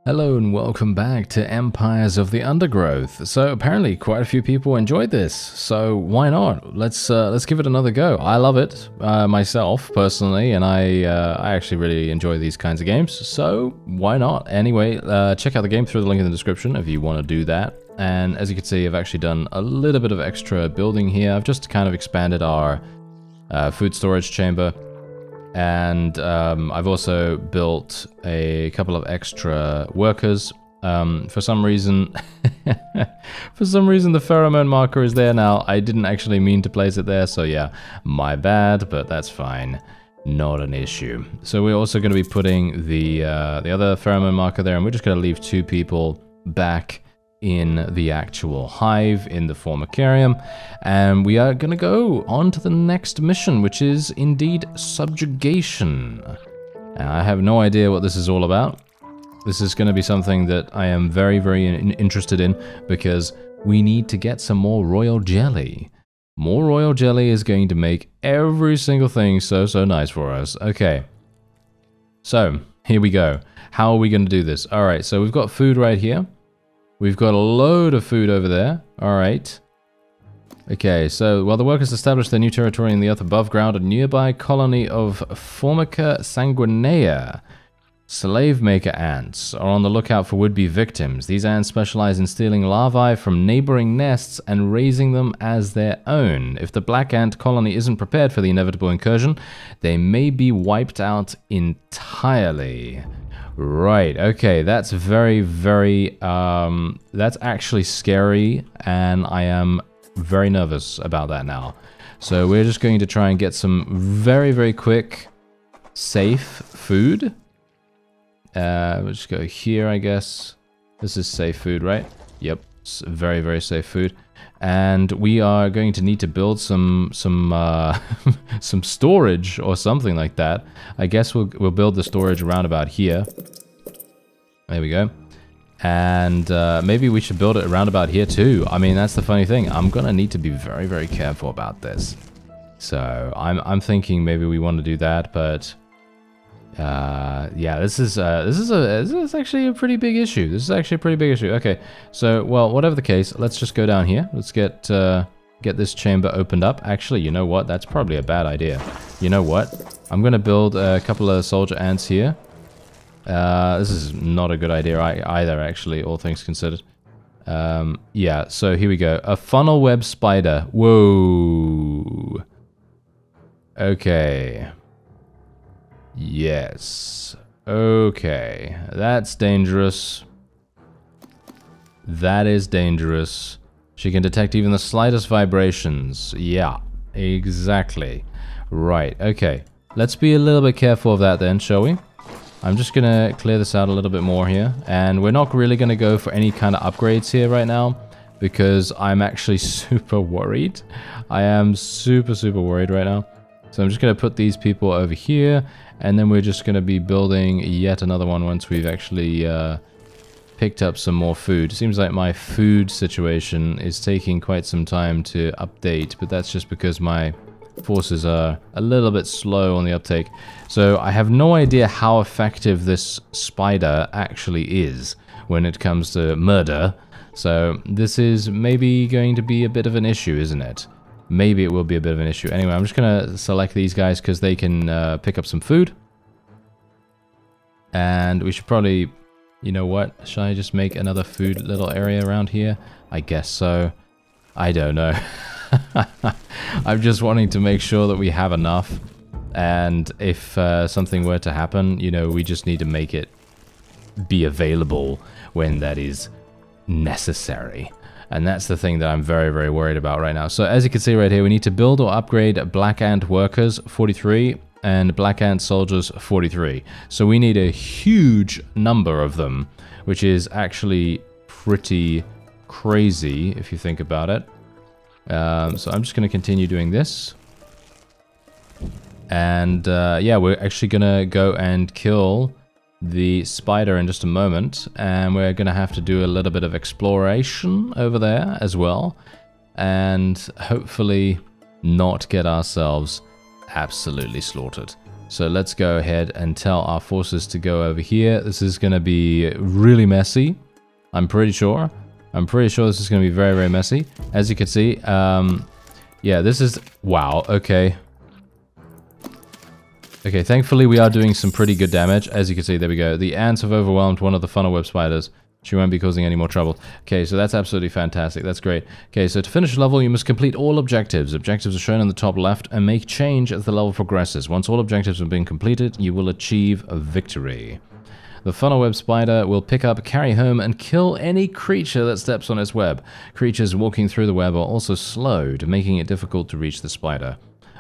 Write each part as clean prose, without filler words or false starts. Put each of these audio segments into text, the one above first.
Hello and welcome back to Empires of the Undergrowth. So apparently quite a few people enjoyed this, so why not? Let's give it another go. I love it myself personally, and I actually really enjoy these kinds of games, so why not? Anyway, check out the game through the link in the description if you want to do that. And as you can see, I've actually done a little bit of extra building here. I've just kind of expanded our food storage chamber. And I've also built a couple of extra workers. For some reason, the pheromone marker is there now. I didn't actually mean to place it there, so yeah, my bad, but that's fine. Not an issue. So we're also going to be putting the other pheromone marker there, and we're just going to leave 2 people back in the actual hive in the formicarium, and we are gonna go on to the next mission, which is indeed subjugation. Now, I have no idea what this is all about. This is gonna be something that I am very, very interested in, because we need to get some more royal jelly. More royal jelly is going to make every single thing so nice for us. Okay, so here we go. How are we gonna do this? All right, so we've got food right here. We've got a load of food over there. All right. Okay, so while the workers establish their new territory in the earth above ground, a nearby colony of Formica sanguinea, slave maker ants, are on the lookout for would-be victims. These ants specialize in stealing larvae from neighboring nests and raising them as their own. If the black ant colony isn't prepared for the inevitable incursion, they may be wiped out entirely. Right, okay, that's very, that's actually scary, and I am very nervous about that now. So we're just going to try and get some very quick, safe food. We'll just go here, I guess. This is safe food, right? Yep, it's very safe food. And we are going to need to build some some storage or something like that. I guess we'll build the storage around about here. There we go. And maybe we should build it around about here too. I mean, that's the funny thing. I'm gonna need to be very careful about this. So I'm thinking maybe we want to do that, but yeah, this is actually a pretty big issue. This is actually a pretty big issue. Okay, so well, whatever the case, let's just go down here. Let's get this chamber opened up. Actually, you know what? That's probably a bad idea. You know what? I'm gonna build a couple of soldier ants here. This is not a good idea either, actually, all things considered. Yeah, so here we go. A funnel web spider. Whoa. Okay. Yes. Okay. That's dangerous. That is dangerous. She can detect even the slightest vibrations. Yeah, exactly. Right, okay. Let's be a little bit careful of that then, shall we? I'm just gonna clear this out a little bit more here, and we're not really gonna go for any kind of upgrades here right now, because I'm actually super worried. I am super worried right now. So I'm just gonna put these people over here, and then we're just gonna be building yet another one once we've actually picked up some more food. Seems like my food situation is taking quite some time to update, but that's just because my forces are a little bit slow on the uptake. So I have no idea how effective this spider actually is when it comes to murder. So this is maybe going to be a bit of an issue, isn't it? Maybe it will be a bit of an issue. Anyway, I'm just gonna select these guys because they can pick up some food. And we should probably, you know what? Should I just make another food little area around here? I guess so. I don't know. I'm just wanting to make sure that we have enough, and if something were to happen, you know, we just need to make it be available when that is necessary. And that's the thing that I'm very worried about right now. So as you can see right here, we need to build or upgrade black ant workers 43 and black ant soldiers 43. So we need a huge number of them, which is actually pretty crazy if you think about it. So I'm just going to continue doing this. And yeah, we're actually going to go and kill the spider in just a moment. And we're going to have to do a little bit of exploration over there as well. And hopefully not get ourselves absolutely slaughtered. So let's go ahead and tell our forces to go over here. This is going to be really messy. I'm pretty sure. This is going to be very, very messy. As you can see, yeah, this is... Wow, okay. Okay, thankfully we are doing some pretty good damage. As you can see, there we go. The ants have overwhelmed one of the funnel web spiders. She won't be causing any more trouble. Okay, so that's absolutely fantastic. That's great. Okay, so to finish the level, you must complete all objectives. Objectives are shown in the top left and make change as the level progresses. Once all objectives have been completed, you will achieve a victory. The funnel web spider will pick up, carry home, and kill any creature that steps on its web. Creatures walking through the web are also slowed, making it difficult to reach the spider.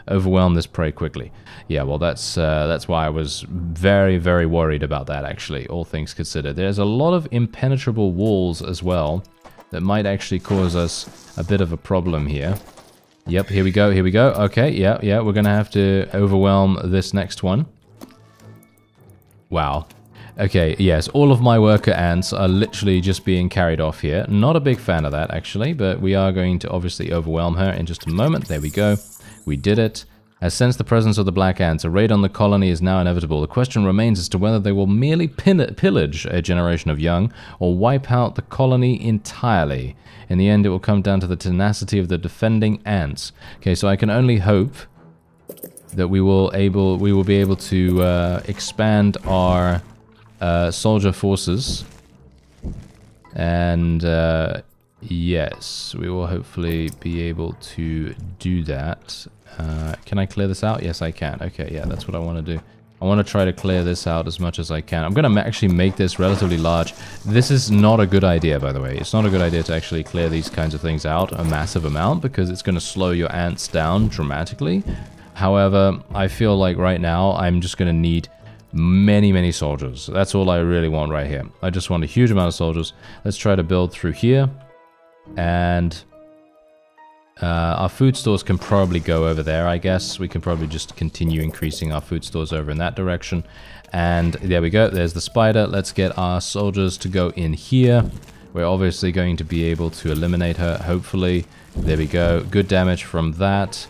Overwhelm this prey quickly. Yeah, well, that's why I was very, very worried about that, actually, all things considered. There's a lot of impenetrable walls as well that might actually cause us a bit of a problem here. Yep, here we go, here we go. Okay, yeah, we're going to have to overwhelm this next one. Wow. Okay, yes, all of my worker ants are literally just being carried off here. Not a big fan of that, actually, but we are going to obviously overwhelm her in just a moment. There we go. We did it. Has sensed the presence of the black ants. A raid on the colony is now inevitable. The question remains as to whether they will merely pillage a generation of young or wipe out the colony entirely. In the end, it will come down to the tenacity of the defending ants. Okay, so I can only hope that we will be able to expand our soldier forces, and yes, we will hopefully be able to do that. Can I clear this out? Yes, I can. Okay, yeah, that's what I want to do. I want to try to clear this out as much as I can. I'm going to actually make this relatively large. This is not a good idea, by the way. It's not a good idea to actually clear these kinds of things out a massive amount, because it's going to slow your ants down dramatically. However, I feel like right now I'm just going to need many, many soldiers. That's all I really want right here. I just want a huge amount of soldiers. Let's try to build through here. And our food stores can probably go over there, I guess. We can probably just continue increasing our food stores over in that direction. And there we go. There's the spider. Let's get our soldiers to go in here. We're obviously going to be able to eliminate her, hopefully. There we go. Good damage from that.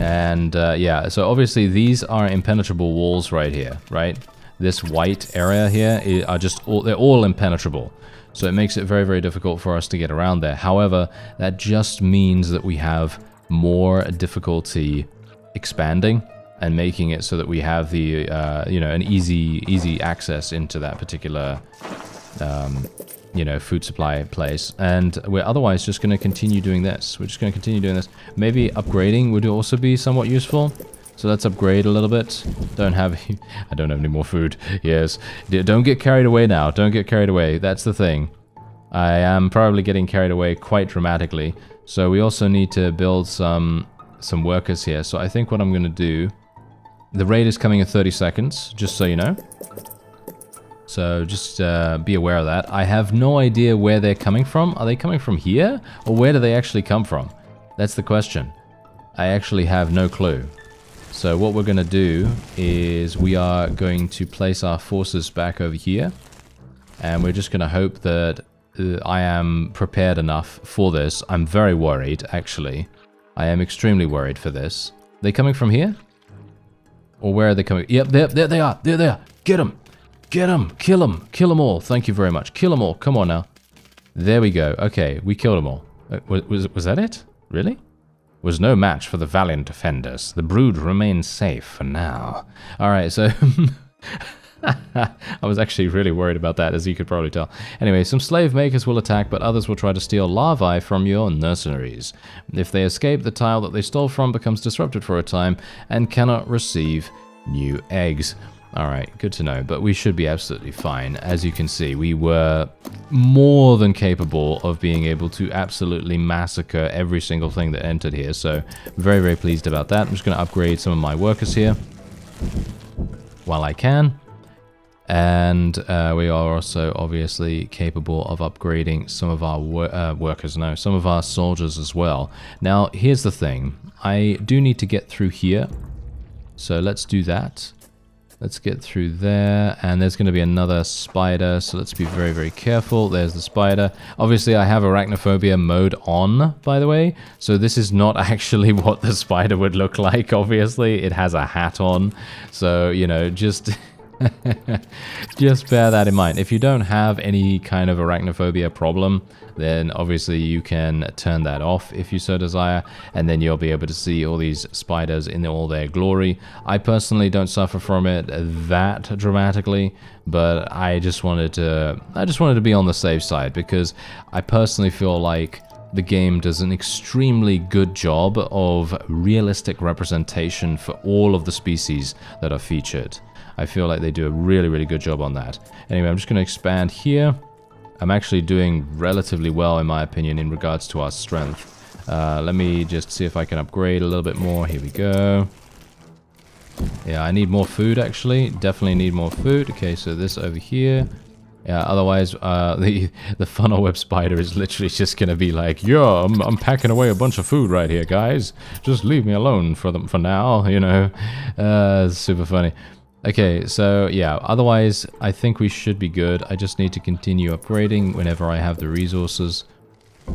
And yeah, so obviously these are impenetrable walls right here, right? This white area here are just they're all impenetrable. So it makes it very, very difficult for us to get around there. However, that just means that we have more difficulty expanding and making it so that we have the, you know, an easy access into that particular, you know, food supply place. And we're otherwise just going to continue doing this. We're just going to continue doing this. Maybe upgrading would also be somewhat useful. So let's upgrade a little bit. I don't have any more food. Yes. Don't get carried away now. Don't get carried away. That's the thing. I am probably getting carried away quite dramatically. So we also need to build some workers here. So I think what I'm going to do... The raid is coming in 30 seconds, just so you know. So just be aware of that. I have no idea where they're coming from. Are they coming from here? Or where do they actually come from? That's the question. I actually have no clue. So what we're going to do is we are going to place our forces back over here. And we're just going to hope that I am prepared enough for this. I'm very worried, actually. I am extremely worried for this. Are they coming from here? Or where are they coming? Yep, there they are. There they are. Get them. Get them. Kill them. Kill them all. Thank you very much. Kill them all. Come on now. There we go. Okay, we killed them all. Was that it? Really? Was no match for the valiant defenders. The brood remains safe for now. Alright, so... I was actually really worried about that, as you could probably tell. Anyway, some slave makers will attack, but others will try to steal larvae from your nurseries. If they escape, the tile that they stole from becomes disrupted for a time and cannot receive new eggs. Alright, good to know, but we should be absolutely fine. As you can see, we were more than capable of being able to absolutely massacre every single thing that entered here, so very, very pleased about that. I'm just going to upgrade some of my workers here while I can. And we are also obviously capable of upgrading some of our some of our soldiers as well. Now, here's the thing. I do need to get through here, so let's do that. Let's get through there, and there's going to be another spider, so let's be very, very careful. There's the spider. Obviously, I have arachnophobia mode on, by the way, so this is not actually what the spider would look like, obviously. It has a hat on, so, you know, just... just bear that in mind. If you don't have any kind of arachnophobia problem, then obviously you can turn that off if you so desire, and then you'll be able to see all these spiders in all their glory. I personally don't suffer from it that dramatically, but I just wanted to be on the safe side, because I personally feel like the game does an extremely good job of realistic representation for all of the species that are featured. I feel like they do a really, really good job on that. Anyway, I'm just going to expand here. I'm actually doing relatively well, in my opinion, in regards to our strength. Let me just see if I can upgrade a little bit more. Here we go. Yeah, I need more food, actually. Definitely need more food. Okay, so this over here. Yeah, otherwise, the funnel web spider is literally just going to be like, yo, I'm packing away a bunch of food right here, guys. Just leave me alone for now, you know. It's super funny. Okay, so yeah, otherwise I think we should be good. I just need to continue upgrading whenever I have the resources.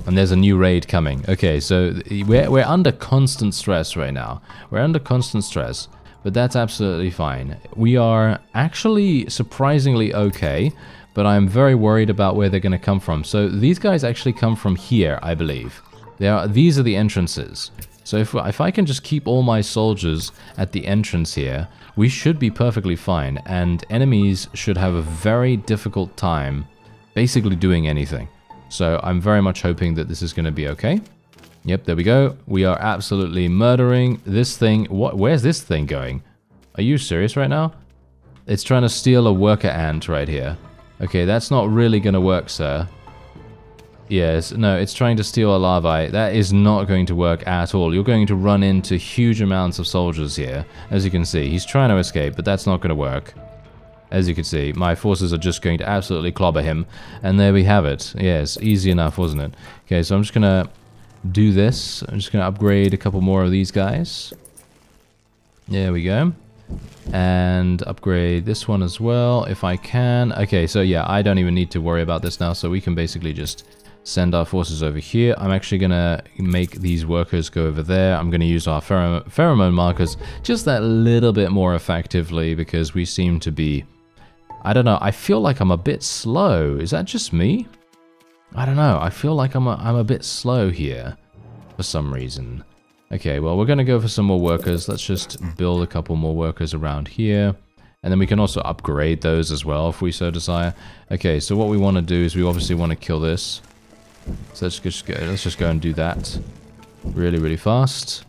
And there's a new raid coming. Okay, so we're under constant stress right now. We're under constant stress, but that's absolutely fine. We are actually surprisingly okay, but I'm very worried about where they're going to come from. So these guys actually come from here, I believe. These are the entrances. So if I can just keep all my soldiers at the entrance here, we should be perfectly fine, and enemies should have a very difficult time basically doing anything. So I'm very much hoping that this is going to be okay. Yep, there we go. We are absolutely murdering this thing. Where's this thing going? Are you serious right now? It's trying to steal a worker ant right here. Okay, that's not really going to work, sir. Yes, no, it's trying to steal a larvae. That is not going to work at all. You're going to run into huge amounts of soldiers here. As you can see, he's trying to escape, but that's not going to work. As you can see, my forces are just going to absolutely clobber him. And there we have it. Yes, easy enough, wasn't it? Okay, so I'm just going to do this. I'm just going to upgrade a couple more of these guys. There we go. And upgrade this one as well, if I can. Okay, so yeah, I don't even need to worry about this now, so we can basically just send our forces over here. I'm actually going to make these workers go over there. I'm going to use our pheromone markers just that little bit more effectively, because we seem to be... I don't know, I feel like I'm a bit slow. Is that just me? I don't know, I feel like I'm a bit slow here for some reason. Okay, well, we're going to go for some more workers. Let's just build a couple more workers around here. And then we can also upgrade those as well if we so desire. Okay, so what we want to do is we obviously want to kill this. So let's just go and do that really, really fast.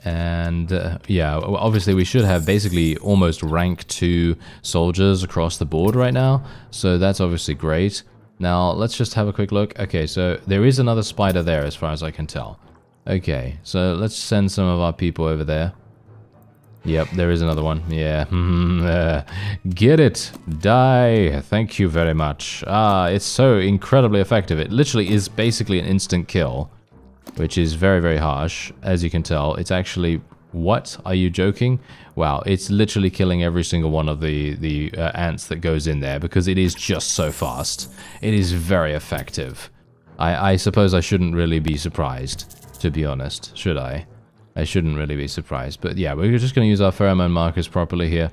And yeah, obviously we should have basically almost rank 2 soldiers across the board right now. So that's obviously great. Now let's just have a quick look. Okay, so there is another spider there as far as I can tell. Okay, so let's send some of our people over there. Yep, there is another one. Yeah. Get it. Die. Thank you very much. Ah, it's so incredibly effective. It literally is basically an instant kill, which is very, very harsh. As you can tell, it's actually... What? Are you joking? Wow, it's literally killing every single one of the ants that goes in there, because it is just so fast. It is very effective. I suppose I shouldn't really be surprised, to be honest, should I? I shouldn't really be surprised. But yeah, we're just going to use our pheromone markers properly here.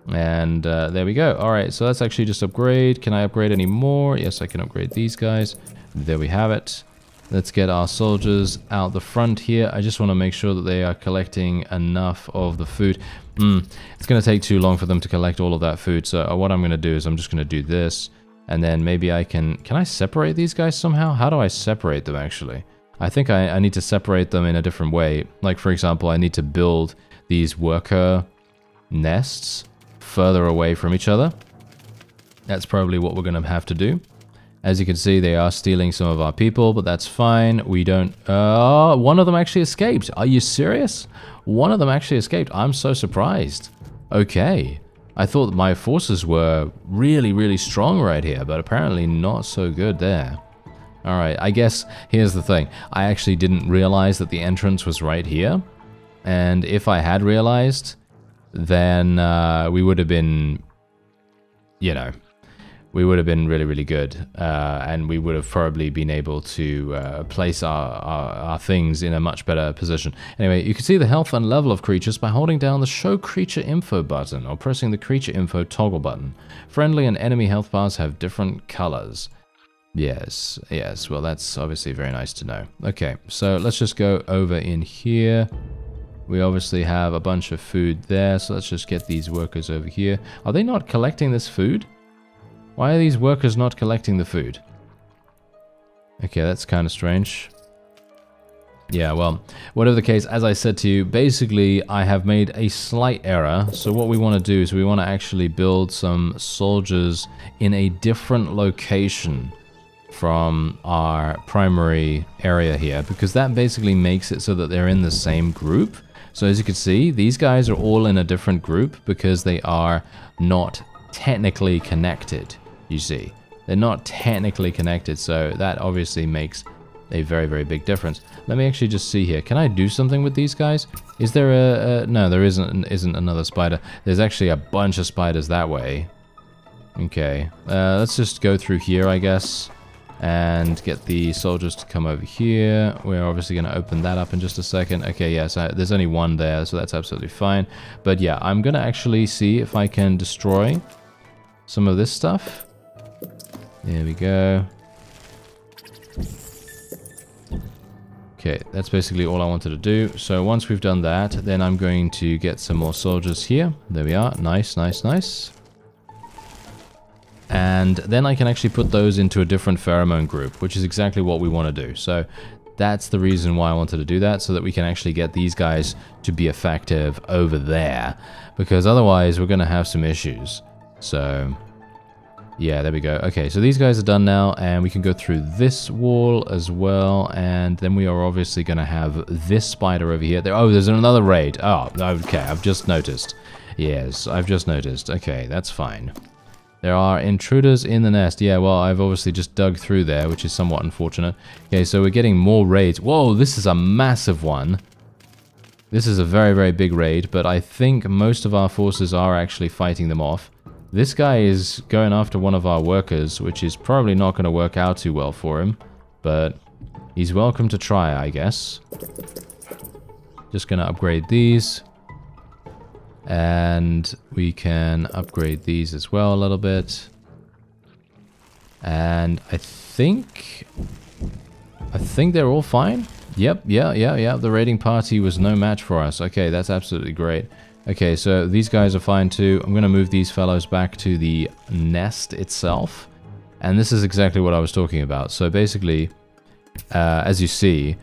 And there we go. Alright, so let's actually just upgrade. Can I upgrade any more? Yes, I can upgrade these guys. There we have it. Let's get our soldiers out the front here. I just want to make sure that they are collecting enough of the food. It's going to take too long for them to collect all of that food. So what I'm going to do is I'm just going to do this. And then maybe I can... Can I separate these guys somehow? How do I separate them, actually? I think I need to separate them in a different way. Like, for example, I need to build these worker nests further away from each other. That's probably what we're going to have to do. As you can see, they are stealing some of our people, but that's fine. We don't... one of them actually escaped. Are you serious? One of them actually escaped. I'm so surprised. Okay. I thought that my forces were really, really strong right here, but apparently not so good there. Alright, I guess here's the thing. I actually didn't realize that the entrance was right here. And if I had realized, then we would have been, you know, we would have been really, really good. And we would have probably been able to place our things in a much better position. Anyway, you can see the health and level of creatures by holding down the Show Creature Info button or pressing the Creature Info toggle button. Friendly and enemy health bars have different colors. Yes, yes, well that's obviously very nice to know. Okay, so let's just go over in here. We obviously have a bunch of food there, so let's just get these workers over here. Are they not collecting this food? Why are these workers not collecting the food? Okay, that's kind of strange. Yeah, well, whatever the case, as I said to you, basically I have made a slight error. So what we want to do is we want to actually build some soldiers in a different location from our primary area here, because that basically makes it so that they're in the same group. So as you can see, these guys are all in a different group because they are not technically connected, you see. They're not technically connected, so that obviously makes a very, very big difference. Let me actually just see here. Can I do something with these guys? Is there a no, there isn't another spider. There's actually a bunch of spiders that way. Okay, let's just go through here, I guess, and get the soldiers to come over here. We're obviously going to open that up in just a second. Okay, yes, there's only one there, so that's absolutely fine. But yeah, I'm going to actually see if I can destroy some of this stuff. There we go. Okay, that's basically all I wanted to do. So once we've done that, then I'm going to get some more soldiers here. There we are. Nice, nice, nice. And then I can actually put those into a different pheromone group, which is exactly what we want to do. So that's the reason why I wanted to do that, so that we can actually get these guys to be effective over there. Because otherwise, we're going to have some issues. So yeah, there we go. Okay, so these guys are done now, and we can go through this wall as well, and then we are obviously going to have this spider over here. Oh, there's another raid. Oh, okay, I've just noticed. Yes, I've just noticed. Okay, that's fine. There are intruders in the nest. Yeah, well, I've obviously just dug through there, which is somewhat unfortunate. Okay, so we're getting more raids. Whoa, this is a massive one. This is a very, very big raid, but I think most of our forces are actually fighting them off. This guy is going after one of our workers, which is probably not going to work out too well for him, but he's welcome to try, I guess. Just going to upgrade these. And we can upgrade these as well a little bit. And I think they're all fine. Yep, yeah. The raiding party was no match for us. Okay, that's absolutely great. Okay, so these guys are fine too. I'm going to move these fellows back to the nest itself. And this is exactly what I was talking about. So basically, as you see,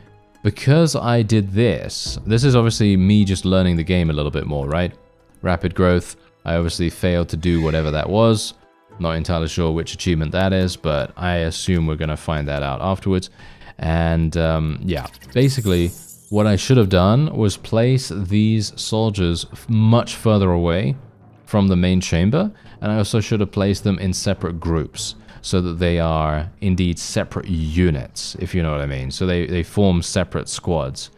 because I did this is obviously me just learning the game a little bit more, right? Rapid growth. I obviously failed to do whatever that was. Not entirely sure which achievement that is, but I assume we're going to find that out afterwards. And yeah, basically what I should have done was place these soldiers much further away from the main chamber, and I also should have placed them in separate groups so that they are indeed separate units, if you know what I mean. So they form separate squads.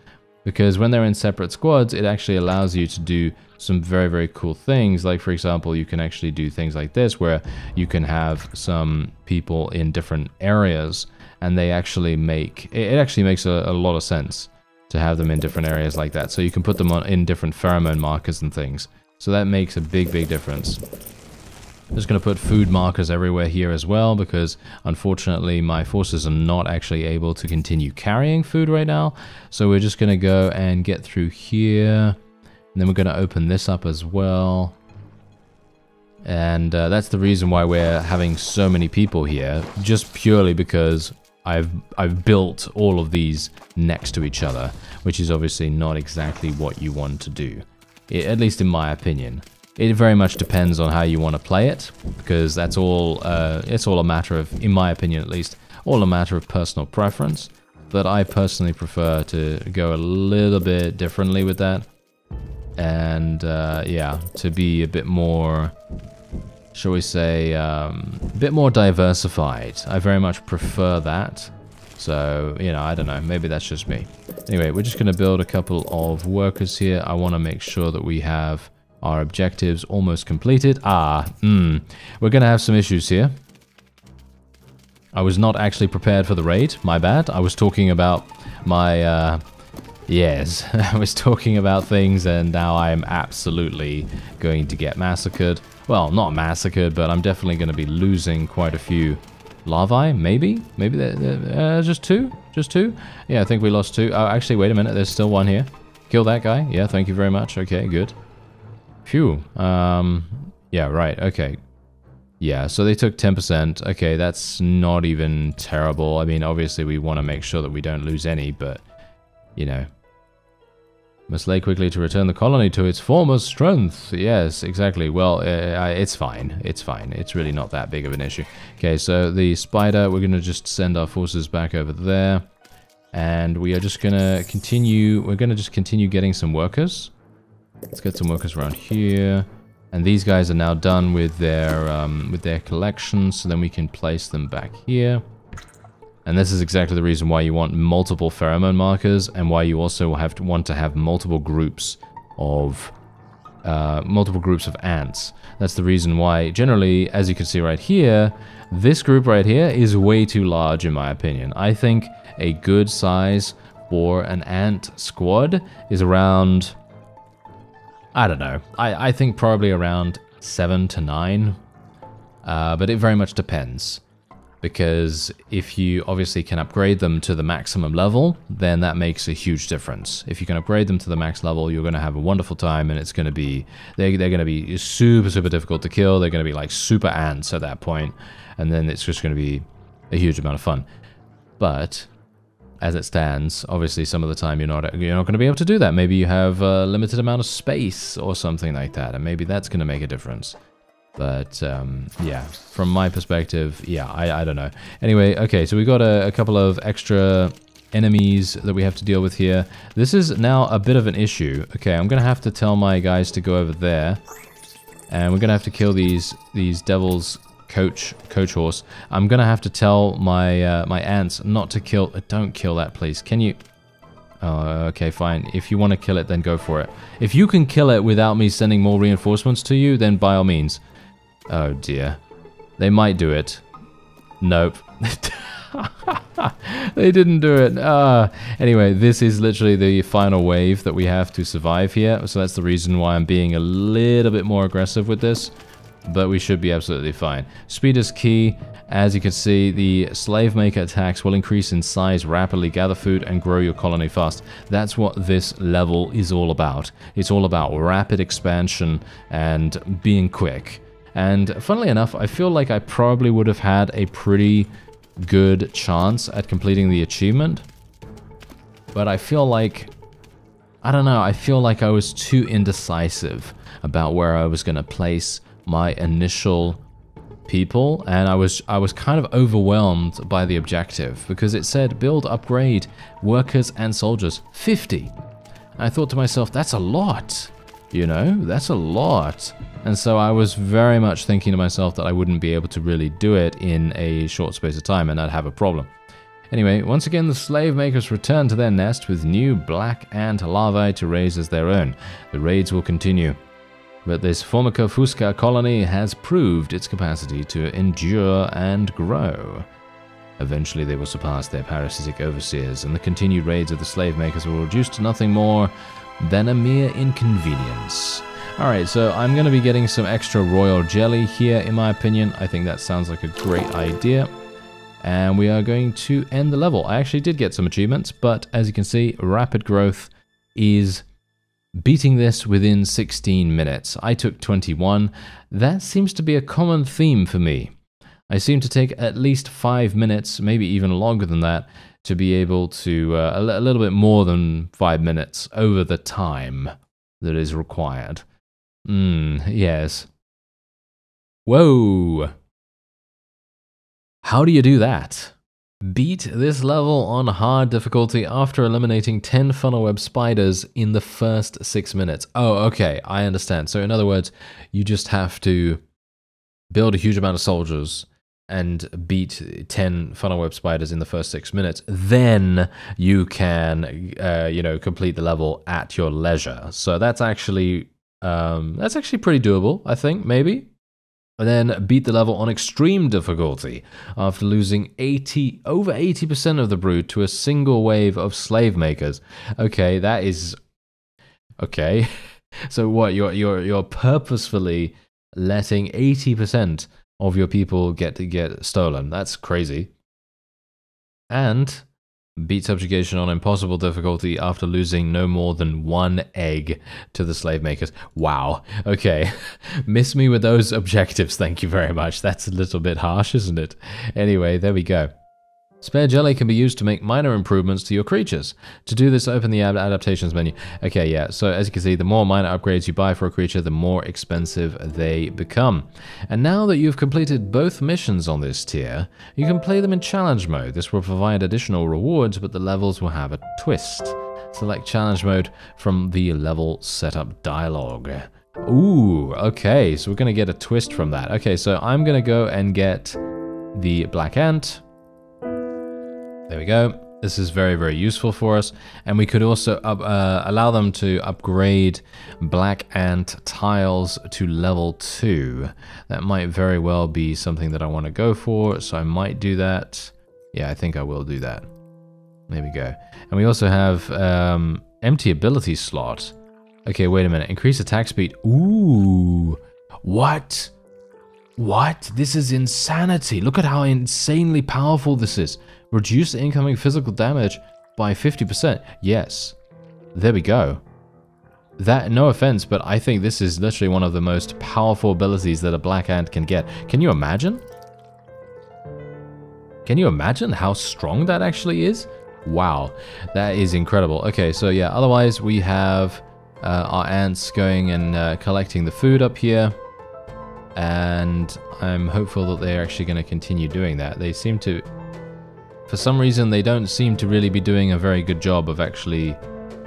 Because when they're in separate squads, it actually allows you to do some very, very cool things. Like, for example, you can actually do things like this, where you can have some people in different areas, and they actually make... It actually makes a lot of sense to have them in different areas like that. So you can put them in different pheromone markers and things. So that makes a big, big difference. I'm just going to put food markers everywhere here as well, because unfortunately my forces are not actually able to continue carrying food right now. So we're just going to go and get through here, and then we're going to open this up as well. And that's the reason why we're having so many people here, just purely because I've built all of these next to each other, which is obviously not exactly what you want to do, at least in my opinion. It very much depends on how you want to play it, because that's all, it's all a matter of, in my opinion at least, all a matter of personal preference. But I personally prefer to go a little bit differently with that. And yeah, to be a bit more, shall we say, a bit more diversified. I very much prefer that. So, you know, I don't know, maybe that's just me. Anyway, we're just going to build a couple of workers here. I want to make sure that we have Our objectives almost completed. We're going to have some issues here. I was not actually prepared for the raid. My bad. I was talking about my... yes, I was talking about things, and now I'm absolutely going to get massacred. Well, not massacred, but I'm definitely going to be losing quite a few larvae, maybe? Maybe just two? Just two? Yeah, I think we lost two. Oh, actually, wait a minute. There's still one here. Kill that guy. Yeah, thank you very much. Okay, good. Phew. Yeah, right. Okay. Yeah, so they took 10%. Okay, that's not even terrible. I mean, obviously, we want to make sure that we don't lose any, but, you know. Must lay quickly to return the colony to its former strength. Yes, exactly. Well, it's fine. It's fine. It's really not that big of an issue. Okay, so the spider, we're going to just send our forces back over there. And we are just going to continue... We're going to just continue getting some workers. Let's get some workers around here. And these guys are now done with their collection, so then we can place them back here. And this is exactly the reason why you want multiple pheromone markers, and why you also want to have multiple groups of ants. That's the reason why, generally, as you can see right here, this group right here is way too large in my opinion. I think a good size for an ant squad is around, I don't know, I think probably around 7 to 9, but it very much depends. Because if you obviously can upgrade them to the maximum level, then that makes a huge difference. If you can upgrade them to the max level, you're going to have a wonderful time, and it's going to be, they're going to be super, super difficult to kill. They're going to be like super ants at that point, and then it's just going to be a huge amount of fun. But as it stands, obviously some of the time you're not going to be able to do that. Maybe you have a limited amount of space or something like that, and maybe that's going to make a difference. But, yeah, from my perspective, yeah, I don't know. Anyway, okay, so we got a couple of extra enemies that we have to deal with here. This is now a bit of an issue. Okay, I'm going to have to tell my guys to go over there. And we're going to have to kill these devil's coach horse. I'm going to have to tell my my ants not to kill... Don't kill that, please. Can you... Oh, okay, fine. If you want to kill it, then go for it. If you can kill it without me sending more reinforcements to you, then by all means... Oh dear. They might do it. Nope. They didn't do it. Anyway, this is literally the final wave that we have to survive here. So that's the reason why I'm being a little bit more aggressive with this. But we should be absolutely fine. Speed is key. As you can see, the slave maker attacks will increase in size rapidly, gather food, and grow your colony fast. That's what this level is all about. It's all about rapid expansion and being quick. And funnily enough, I feel like I probably would have had a pretty good chance at completing the achievement. But I feel like, I don't know, I feel like I was too indecisive about where I was going to place my initial people, and I was kind of overwhelmed by the objective, because it said build, upgrade, workers and soldiers, 50. And I thought to myself, that's a lot, you know, that's a lot. And so I was very much thinking to myself that I wouldn't be able to really do it in a short space of time, and I'd have a problem. Anyway, once again, the slave makers return to their nest with new black ant larvae to raise as their own. The raids will continue. But this Formica fusca colony has proved its capacity to endure and grow. Eventually they will surpass their parasitic overseers, and the continued raids of the slave makers will reduce to nothing more than a mere inconvenience. Alright, so I'm going to be getting some extra royal jelly here, in my opinion. I think that sounds like a great idea. And we are going to end the level. I actually did get some achievements, but as you can see, rapid growth is beating this within 16 minutes. I took 21. That seems to be a common theme for me. I seem to take at least 5 minutes, maybe even longer than that, to be able to, a little bit more than 5 minutes over the time that is required. Yes. Whoa! How do you do that? Beat this level on hard difficulty after eliminating 10 funnel web spiders in the first 6 minutes. Oh, okay, I understand. So in other words, you just have to build a huge amount of soldiers and beat 10 funnel web spiders in the first 6 minutes. Then you can, you know, complete the level at your leisure. So that's actually That's actually pretty doable, I think, maybe. And then beat the level on extreme difficulty after losing over 80% of the brood to a single wave of slave makers. Okay, that is okay. So what? You're purposefully letting 80% of your people get stolen. That's crazy. And beat subjugation on impossible difficulty after losing no more than 1 egg to the slave makers. Wow. Okay. Miss me with those objectives, thank you very much. That's a little bit harsh, isn't it? Anyway, there we go. Spare jelly can be used to make minor improvements to your creatures. To do this, open the adaptations menu. Okay, yeah, so as you can see, the more minor upgrades you buy for a creature, the more expensive they become. And now that you've completed both missions on this tier, you can play them in challenge mode. This will provide additional rewards, but the levels will have a twist. Select challenge mode from the level setup dialog. Ooh, okay, so we're going to get a twist from that. Okay, so I'm going to go and get the black ant. There we go. This is very, very useful for us. And we could also allow them to upgrade black ant tiles to level 2. That might very well be something that I want to go for, so I might do that. Yeah, I think I will do that. There we go. And we also have empty ability slot. Okay, wait a minute. Increase attack speed. Ooh. What? What? This is insanity. Look at how insanely powerful this is. Reduce incoming physical damage by 50%. Yes. There we go. That, no offense, but I think this is literally one of the most powerful abilities that a black ant can get. Can you imagine? Can you imagine how strong that actually is? Wow. That is incredible. Okay, so yeah, otherwise we have our ants going and collecting the food up here. And I'm hopeful that they're actually going to continue doing that. They seem to... For some reason, they don't seem to really be doing a very good job of actually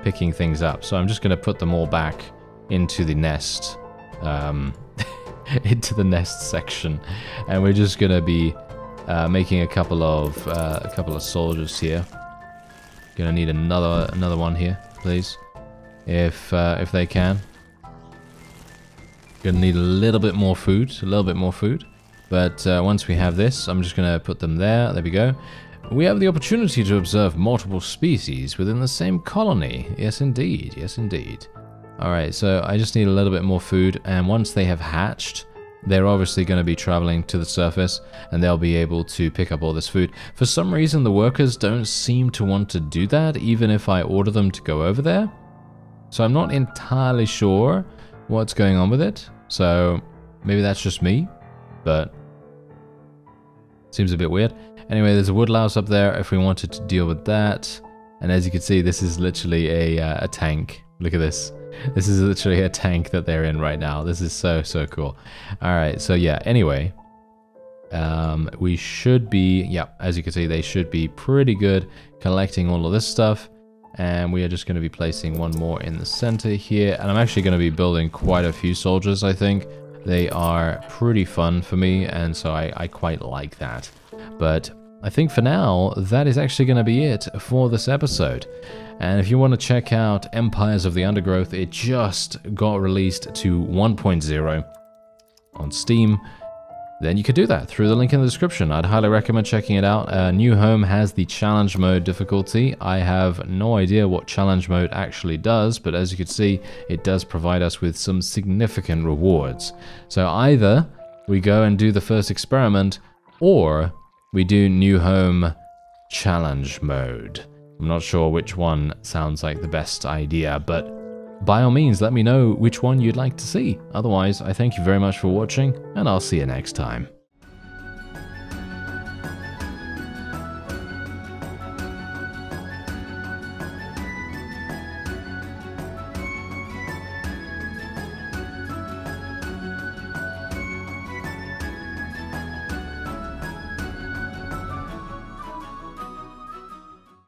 picking things up. So I'm just going to put them all back into the nest, into the nest section, and we're just going to be making a couple of soldiers here. Gonna need another one here, please, if they can. Gonna need a little bit more food, But once we have this, I'm just gonna put them there. There we go. We have the opportunity to observe multiple species within the same colony. Yes, indeed. Yes, indeed. Alright, so I just need a little bit more food, and once they have hatched, they're obviously going to be traveling to the surface, and they'll be able to pick up all this food. For some reason, the workers don't seem to want to do that, even if I order them to go over there. So I'm not entirely sure what's going on with it. So maybe that's just me, but seems a bit weird. Anyway, there's a woodlouse up there if we wanted to deal with that. And as you can see, this is literally a tank. Look at this. This is literally a tank that they're in right now. This is so cool. Alright, so yeah, anyway. We should be, yeah, as you can see, they should be pretty good collecting all of this stuff. And we are just going to be placing one more in the center here. And I'm actually going to be building quite a few soldiers, I think. They are pretty fun for me, and so I quite like that. But I think for now, that is actually going to be it for this episode. And if you want to check out Empires of the Undergrowth, it just got released to 1.0 on Steam. Then you could do that through the link in the description. I'd highly recommend checking it out. New Home has the challenge mode difficulty. I have no idea what challenge mode actually does, but as you can see, it does provide us with some significant rewards. So either we go and do the first experiment, or we do New Home challenge mode. I'm not sure which one sounds like the best idea, but by all means, let me know which one you'd like to see. Otherwise, I thank you very much for watching, and I'll see you next time.